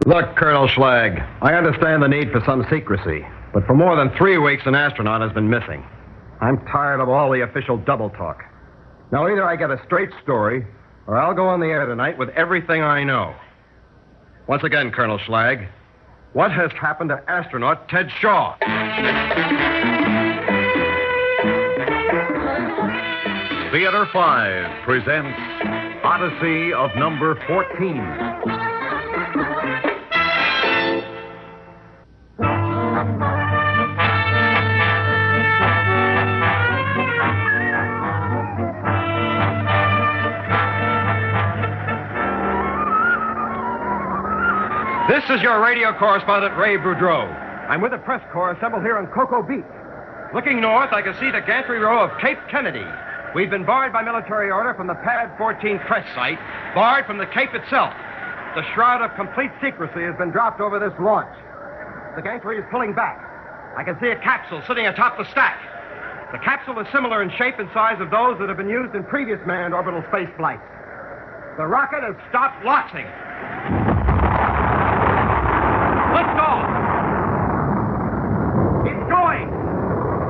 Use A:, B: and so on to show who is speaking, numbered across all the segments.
A: Look, Colonel Schlag, I understand the need for some secrecy, but for more than 3 weeks, an astronaut has been missing. I'm tired of all the official double talk. Now, either I get a straight story, or I'll go on the air tonight with everything I know. Once again, Colonel Schlag, what has happened to astronaut Ted Shaw?
B: Theater 5 presents Odyssey of Number 14.
A: This is your radio correspondent, Ray Boudreau. I'm with the press corps assembled here on Cocoa Beach. Looking north, I can see the gantry row of Cape Kennedy. We've been barred by military order from the Pad 14 crash site, barred from the Cape itself. The shroud of complete secrecy has been dropped over this launch. The gantry is pulling back. I can see a capsule sitting atop the stack. The capsule is similar in shape and size of those that have been used in previous manned orbital space flights. The rocket has stopped launching. Let's go! It's going!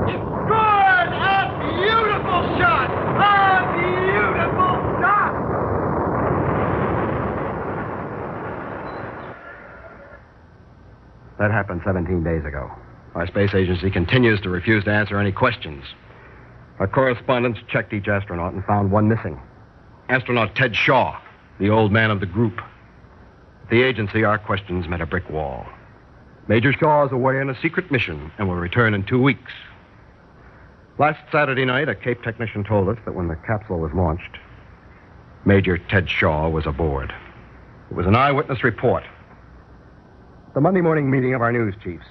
A: It's good! A beautiful shot! A beautiful shot! That happened 17 days ago. Our space agency continues to refuse to answer any questions. Our correspondents checked each astronaut and found one missing. Astronaut Ted Shaw, the old man of the group. At the agency, our questions met a brick wall. Major Shaw is away on a secret mission and will return in 2 weeks. Last Saturday night, a Cape technician told us that when the capsule was launched, Major Ted Shaw was aboard. It was an eyewitness report. The Monday morning meeting of our news chiefs,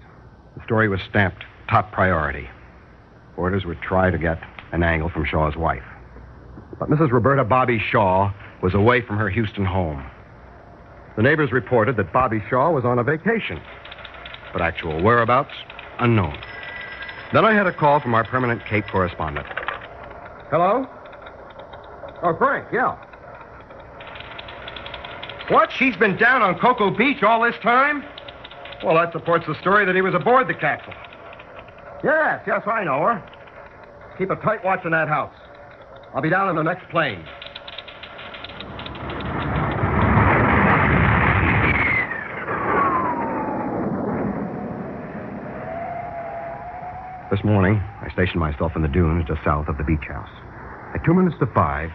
A: the story was stamped top priority. Orders would try to get an angle from Shaw's wife. But Mrs. Roberta Bobby Shaw was away from her Houston home. The neighbors reported that Bobby Shaw was on a vacation, but actual whereabouts, unknown. Then I had a call from our permanent Cape correspondent. Hello? Oh, Frank, yeah. What? She's been down on Cocoa Beach all this time? Well, that supports the story that he was aboard the capsule. Yes, I know her. Keep a tight watch on that house. I'll be down in the next plane. This morning, I stationed myself in the dunes just south of the beach house. At 2 minutes to 5,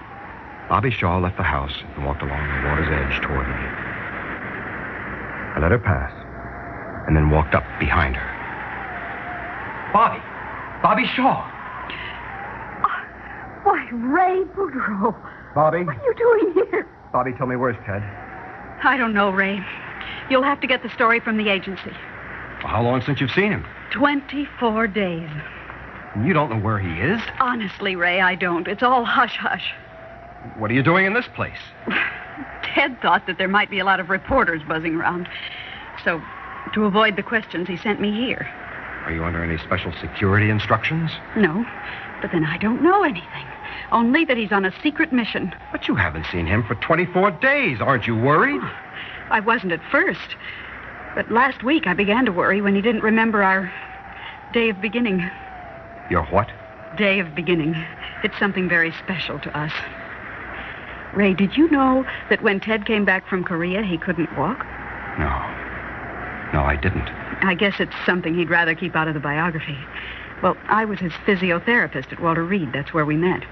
A: Bobby Shaw left the house and walked along the water's edge toward me. I let her pass, and then walked up behind her. Bobby Shaw.
C: Why, Ray Boudreau.
A: Bobby?
C: What are you doing here?
A: Bobby, tell me, where's Ted?
D: I don't know, Ray. You'll have to get the story from the agency.
A: Well, how long since you've seen him?
D: 24 days.
A: You don't know where he is?
D: Honestly, Ray, I don't. It's all hush-hush.
A: What are you doing in this place?
D: Ted thought that there might be a lot of reporters buzzing around. So, to avoid the questions, he sent me here.
A: Are you under any special security instructions?
D: No, but then I don't know anything. Only that he's on a secret mission.
A: But you haven't seen him for 24 days. Aren't you worried?
D: I wasn't at first. But last week I began to worry when he didn't remember our day of beginning.
A: Your what?
D: Day of beginning. It's something very special to us. Ray, did you know that when Ted came back from Korea, he couldn't walk?
A: No, I didn't.
D: I guess it's something he'd rather keep out of the biography. Well, I was his physiotherapist at Walter Reed. That's where we met.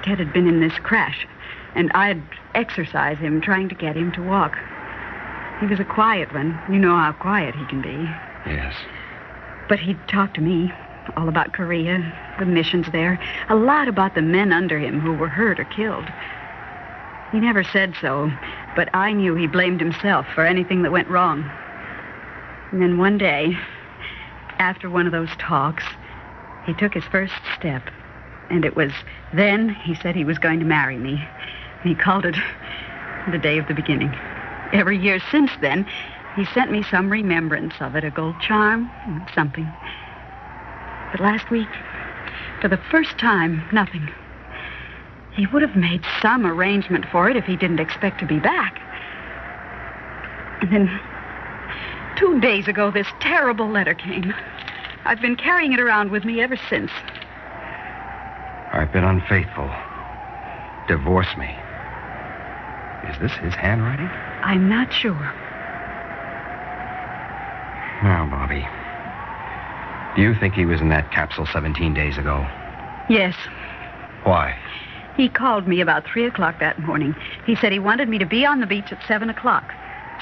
D: Ted had been in this crash, and I'd exercise him, trying to get him to walk. He was a quiet one. You know how quiet he can be.
A: Yes.
D: But he'd talk to me all about Korea, the missions there, a lot about the men under him who were hurt or killed. He never said so, but I knew he blamed himself for anything that went wrong. And then one day, after one of those talks, he took his first step. And it was then he said he was going to marry me. And he called it the day of the beginning. Every year since then, he sent me some remembrance of it, a gold charm, something. But last week, for the first time, nothing. He would have made some arrangement for it if he didn't expect to be back. And then 2 days ago, this terrible letter came. I've been carrying it around with me ever since.
A: I've been unfaithful. Divorce me. Is this his handwriting?
D: I'm not sure.
A: Now, Bobby, do you think he was in that capsule 17 days ago?
D: Yes.
A: Why?
D: He called me about 3 o'clock that morning. He said he wanted me to be on the beach at 7 o'clock.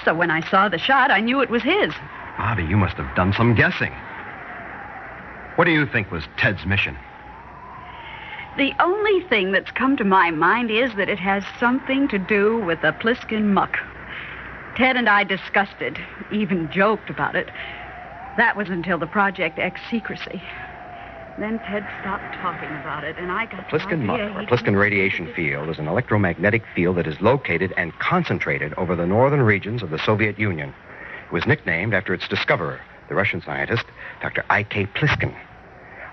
D: So when I saw the shot, I knew it was his.
A: Bobby, you must have done some guessing. What do you think was Ted's mission?
D: The only thing that's come to my mind is that it has something to do with the Pliskin muck. Ted and I discussed it, even joked about it. That was until the Project X secrecy. Then Ted stopped talking about it, and I got
A: the Pliskin muck, or Pliskin radiation field, is an electromagnetic field that is located and concentrated over the northern regions of the Soviet Union. It was nicknamed after its discoverer, the Russian scientist, Dr. I.K. Pliskin.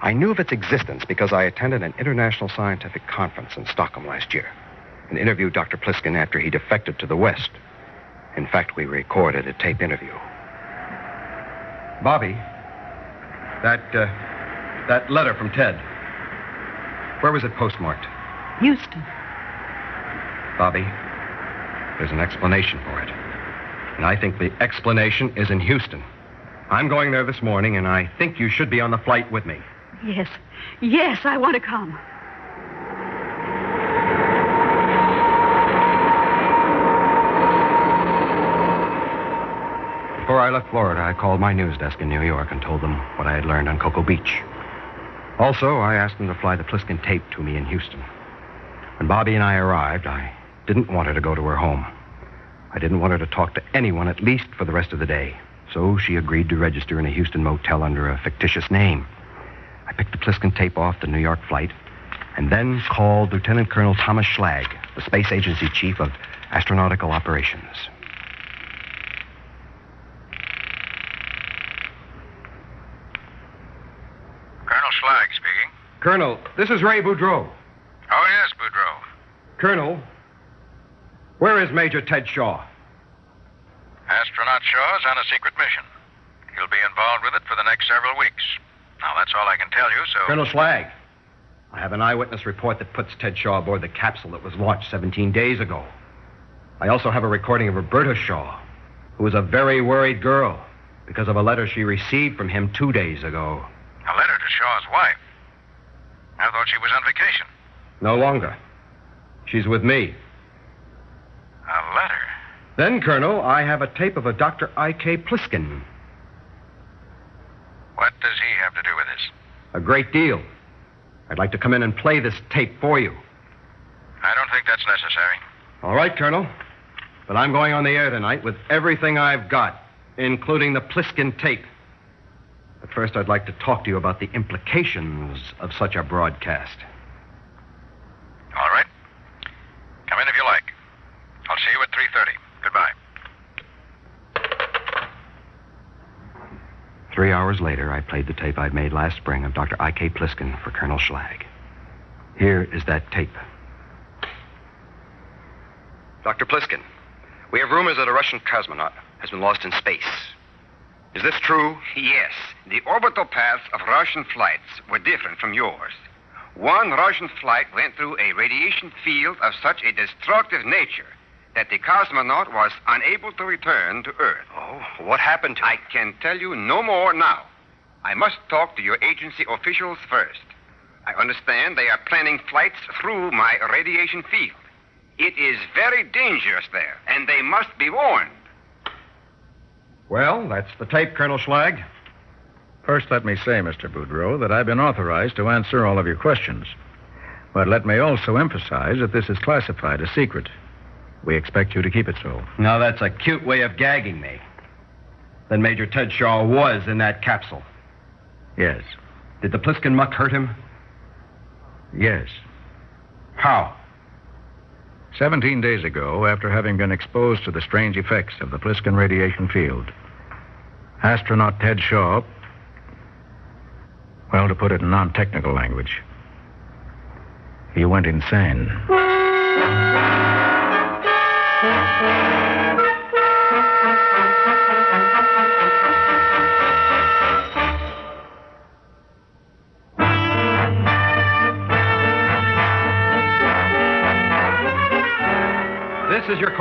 A: I knew of its existence because I attended an international scientific conference in Stockholm last year and interviewed Dr. Pliskin after he defected to the West. In fact, we recorded a tape interview. Bobby, that letter from Ted, where was it postmarked?
D: Houston.
A: Bobby, there's an explanation for it. And I think the explanation is in Houston. I'm going there this morning, and I think you should be on the flight with me.
D: Yes. Yes, I want to come.
A: Before I left Florida, I called my news desk in New York and told them what I had learned on Cocoa Beach. Also, I asked them to fly the Pliskin tape to me in Houston. When Bobby and I arrived, I didn't want her to go to her home. I didn't want her to talk to anyone, at least for the rest of the day. So she agreed to register in a Houston motel under a fictitious name. I picked the Pliskin tape off the New York flight and then called Lieutenant Colonel Thomas Schlag, the Space Agency Chief of Astronautical Operations.
E: Colonel Schlag speaking.
A: Colonel, this is Ray Boudreau.
E: Oh, yes, Boudreau.
A: Colonel, where is Major Ted Shaw?
E: Astronaut Shaw's on a secret mission. He'll be involved with it for the next several weeks. Now, that's all I can tell you, so...
A: Colonel Schlag, I have an eyewitness report that puts Ted Shaw aboard the capsule that was launched 17 days ago. I also have a recording of Roberta Shaw, who was a very worried girl because of a letter she received from him 2 days ago.
E: A letter to Shaw's wife? I thought she was on vacation.
A: No longer. She's with me.
E: A letter?
A: Then, Colonel, I have a tape of a Dr. I.K. Pliskin.
E: What does he have to do with this?
A: A great deal. I'd like to come in and play this tape for you.
E: I don't think that's necessary.
A: All right, Colonel. But I'm going on the air tonight with everything I've got, including the Pliskin tape. But first, I'd like to talk to you about the implications of such a broadcast.
E: All right. Come in if you like. I'll see you at 3:30. Goodbye.
A: 3 hours later, I played the tape I'd made last spring of Dr. I.K. Pliskin for Colonel Schlag. Here is that tape. Dr. Pliskin, we have rumors that a Russian cosmonaut has been lost in space. Is this true?
F: Yes. The orbital paths of Russian flights were different from yours. One Russian flight went through a radiation field of such a destructive nature that the cosmonaut was unable to return to Earth.
A: Oh, what happened to him?
F: I can tell you no more now. I must talk to your agency officials first. I understand they are planning flights through my radiation field. It is very dangerous there, and they must be warned.
A: Well, that's the tape, Colonel Schlag.
G: First, let me say, Mr. Boudreau, that I've been authorized to answer all of your questions. But let me also emphasize that this is classified as secret. We expect you to keep it so.
A: Now, that's a cute way of gagging me. Then Major Ted Shaw was in that capsule.
G: Yes.
A: Did the Pliskin muck hurt him?
G: Yes.
A: How?
G: 17 days ago, after having been exposed to the strange effects of the Pliskin radiation field, astronaut Ted Shaw, well, to put it in non-technical language, he went insane.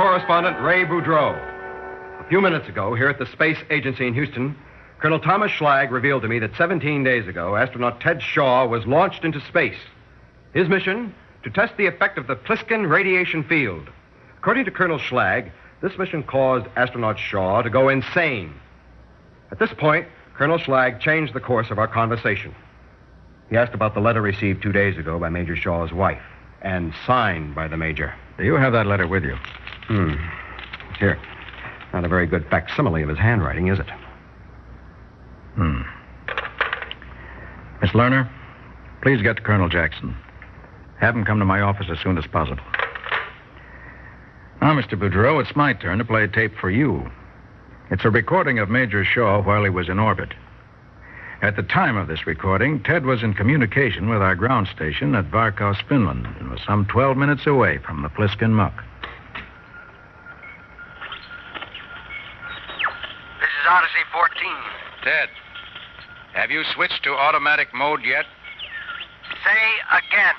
A: correspondent Ray Boudreau. A few minutes ago, here at the Space Agency in Houston, Colonel Thomas Schlag revealed to me that 17 days ago, astronaut Ted Shaw was launched into space. His mission, to test the effect of the Pliskin radiation field. According to Colonel Schlag, this mission caused astronaut Shaw to go insane. At this point, Colonel Schlag changed the course of our conversation. He asked about the letter received 2 days ago by Major Shaw's wife and signed by the Major.
G: Do you have that letter with you?
A: It's here. Not a very good facsimile of his handwriting, is it?
G: Miss Lerner, please get to Colonel Jackson. Have him come to my office as soon as possible. Now, Mr. Boudreau, it's my turn to play a tape for you. It's a recording of Major Shaw while he was in orbit. At the time of this recording, Ted was in communication with our ground station at Varkaus, Finland, and was some 12 minutes away from the Pliskin muck.
H: This is Odyssey 14.
I: Ted, have you switched to automatic mode yet?
H: Say again.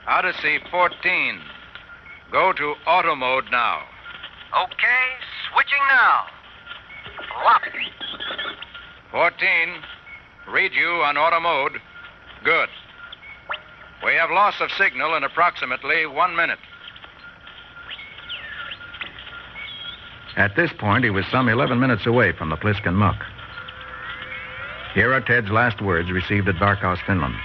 I: Odyssey 14. Go to auto mode now.
H: Okay, switching now. Lock.
I: 14. Read you on auto mode. Good. We have loss of signal in approximately 1 minute.
G: At this point, he was some 11 minutes away from the Pliskin muck. Here are Ted's last words received at Varkaus, Finland.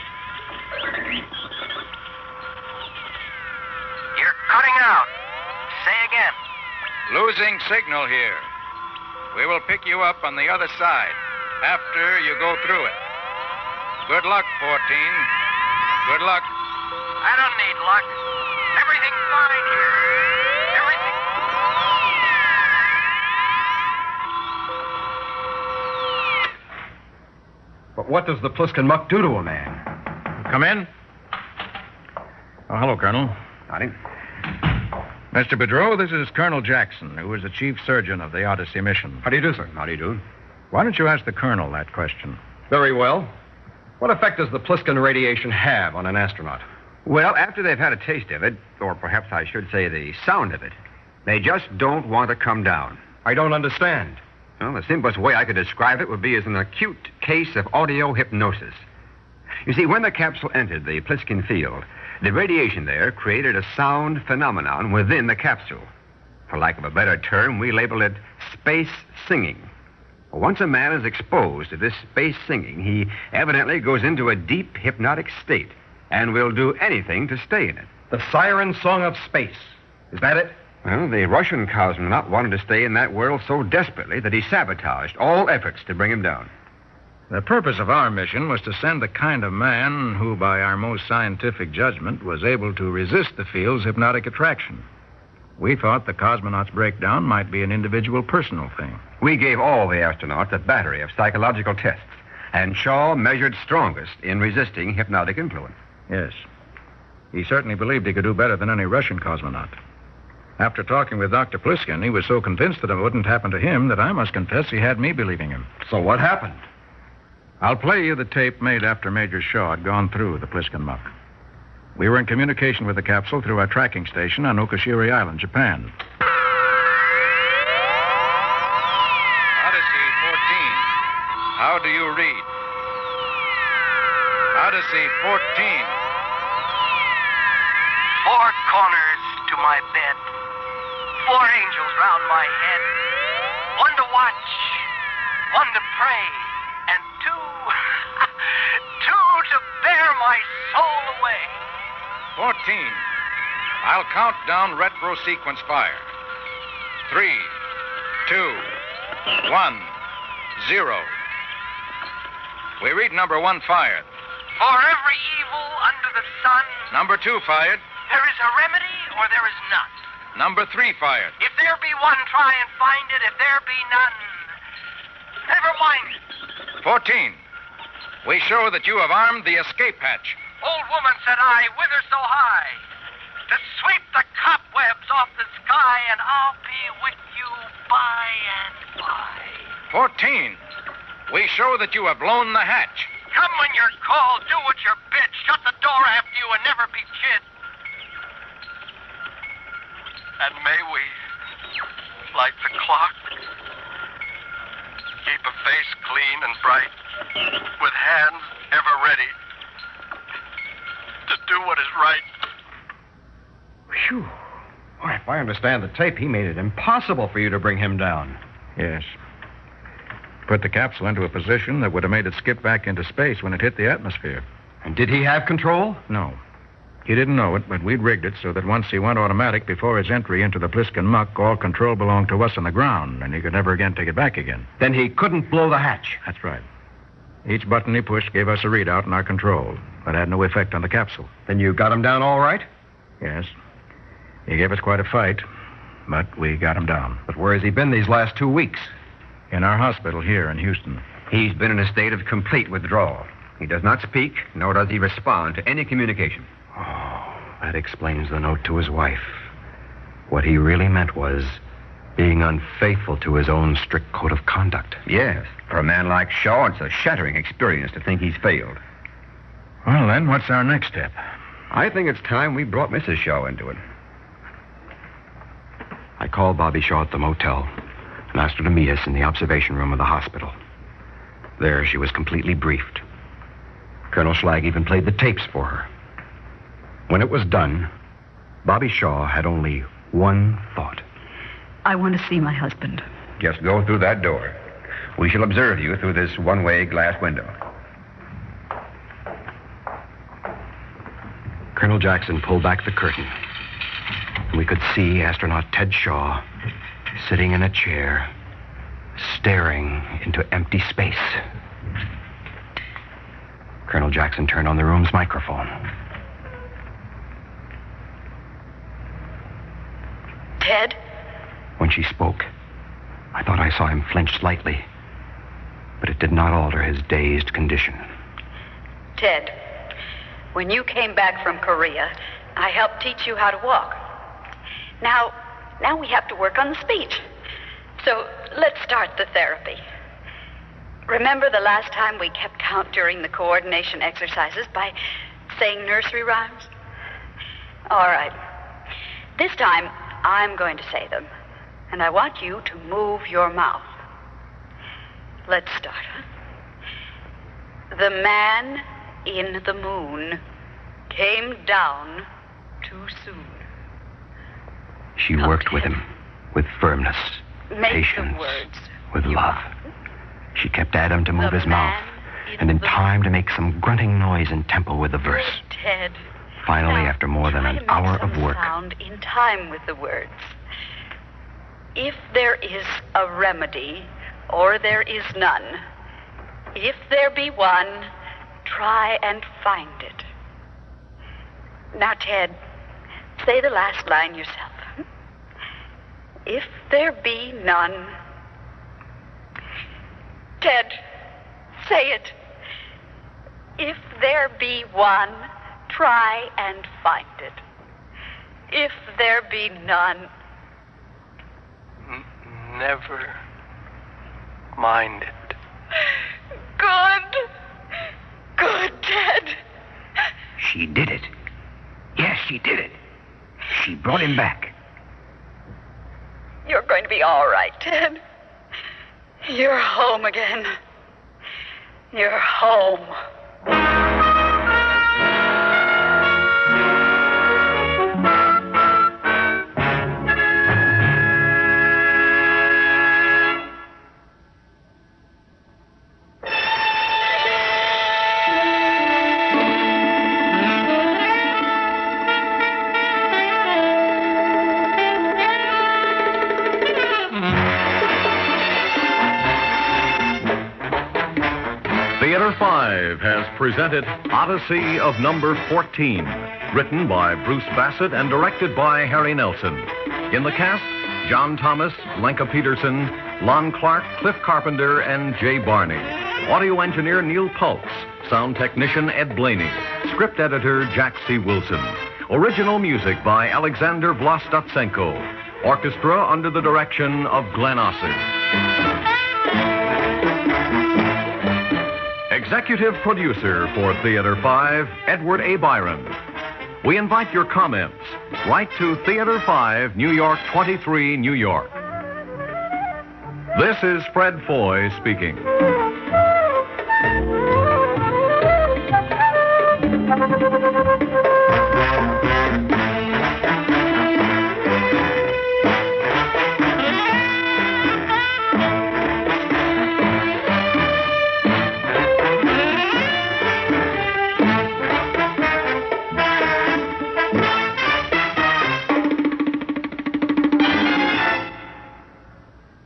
H: You're cutting out. Say again.
I: Losing signal here. We will pick you up on the other side after you go through it. Good luck, 14. Good luck.
H: I don't need luck. Everything's fine here. Everything.
A: But what does the Pliskin muck do to a man?
G: Come in. Oh, hello, Colonel.
F: Howdy.
G: Mr. Boudreau, this is Colonel Jackson, who is the chief surgeon of the Odyssey mission.
A: How do you do, sir?
F: How do you do?
G: Why don't you ask the colonel that question?
A: Very well. What effect does the Pliskin radiation have on an astronaut?
F: Well, after they've had a taste of it, or perhaps I should say the sound of it, they just don't want to come down.
A: I don't understand.
F: Well, the simplest way I could describe it would be as an acute case of audio hypnosis. You see, when the capsule entered the Pliskin field, the radiation there created a sound phenomenon within the capsule. For lack of a better term, we label it space singing. Once a man is exposed to this space singing, he evidently goes into a deep hypnotic state and will do anything to stay in it.
A: The Siren Song of Space. Is that it?
F: Well, the Russian cosmonaut wanted to stay in that world so desperately that he sabotaged all efforts to bring him down.
G: The purpose of our mission was to send the kind of man who, by our most scientific judgment, was able to resist the field's hypnotic attraction. We thought the cosmonaut's breakdown might be an individual personal thing.
F: We gave all the astronauts a battery of psychological tests, and Shaw measured strongest in resisting hypnotic influence.
G: Yes. He certainly believed he could do better than any Russian cosmonaut. After talking with Dr. Pliskin, he was so convinced that it wouldn't happen to him that I must confess he had me believing him.
A: So what happened?
G: I'll play you the tape made after Major Shaw had gone through the Pliskin muck. We were in communication with the capsule through our tracking station on Okashiri Island, Japan.
I: Odyssey 14. How do you read? Odyssey 14.
H: 4 corners to my bed. 4 angels round my head. 1 to watch. 1 to pray. And 2 to bear my soul away.
I: 14. I'll count down retro sequence fire. 3, 2, 1, 0. We read number 1 fired.
H: For every evil under the sun,
I: Number 2 fired.
H: there is a remedy or there is none.
I: Number 3 fired.
H: If there be one, try and find it. If there be none, never mind it.
I: 14. We show that you have armed the escape hatch.
H: Old woman, said I, whither so high? To sweep the cobwebs off the sky, and I'll be with you by and by.
I: 14. We show that you have blown the hatch.
H: Come when you're called, do what you're bid, shut the door after you, and never be chid. And may we
J: Light the clock. Keep a face clean and bright, with hands ever ready to do what is right.
A: Phew. Why, if I understand the tape, he made it impossible for you to bring him down.
G: Yes. Put the capsule into a position that would have made it skip back into space when it hit the atmosphere.
A: And did he have control?
G: No. He didn't know it, but we'd rigged it so that once he went automatic before his entry into the Pliskin muck, all control belonged to us on the ground, and he could never again take it back again.
A: Then he couldn't blow the hatch.
G: That's right. Each button he pushed gave us a readout in our control, but had no effect on the capsule.
A: Then you got him down all right?
G: Yes. He gave us quite a fight, but we got him down.
A: But where has he been these last 2 weeks?
G: In our hospital here in Houston.
F: He's been in a state of complete withdrawal. He does not speak, nor does he respond to any communication.
A: Oh, that explains the note to his wife. What he really meant was being unfaithful to his own strict code of conduct.
F: Yes. For a man like Shaw, it's a shattering experience to think he's failed.
G: Well, then, what's our next step?
F: I think it's time we brought Mrs. Shaw into it.
A: I called Bobby Shaw at the motel and asked her to meet us in the observation room of the hospital. There, she was completely briefed. Colonel Schlag even played the tapes for her. When it was done, Bobby Shaw had only one thought.
D: I want to see my husband.
F: Just go through that door. We shall observe you through this one-way glass window.
A: Colonel Jackson pulled back the curtain, and we could see astronaut Ted Shaw sitting in a chair, staring into empty space. Colonel Jackson turned on the room's microphone.
D: Ted?
A: When she spoke, I thought I saw him flinch slightly, but it did not alter his dazed condition.
D: Ted, when you came back from Korea, I helped teach you how to walk. Now we have to work on the speech. So let's start the therapy. Remember the last time we kept count during the coordination exercises by saying nursery rhymes? All right. This time, I'm going to say them, and I want you to move your mouth. Let's start. The man in the moon came down too soon.
A: She worked with him, with firmness,
D: Make
A: patience,
D: the words
A: with love. She kept at him to move
D: The
A: his mouth,
D: man
A: and in
D: the
A: time to make some grunting noise in tempo with the verse.
D: Ted.
A: Finally,
D: Now,
A: after more than
D: try
A: an
D: to make
A: hour
D: some
A: of work,
D: sound in time with the words. If there is a remedy, or there is none, if there be one, try and find it. Now, Ted, say the last line yourself. If there be none. Ted, say it. If there be one, try and find it. If there be none.
J: Never mind it.
D: Good. Good, Ted.
F: She did it. Yes, she did it. She brought him back.
D: You're going to be all right, Ted. You're home again. You're home.
B: Theater 5 has presented Odyssey of Number 14, written by Bruce Bassett and directed by Harry Nelson. In the cast, John Thomas, Lenka Peterson, Lon Clark, Cliff Carpenter, and Jay Barney. Audio engineer Neil Pultz. Sound technician Ed Blaney. Script editor Jack C. Wilson. Original music by Alexander Vlastotsenko. Orchestra under the direction of Glenn Osser. Executive producer for Theater 5, Edward A. Byron. We invite your comments. Write to Theater 5, New York 23, New York. This is Fred Foy speaking.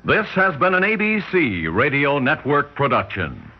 B: This has been an ABC Radio Network production.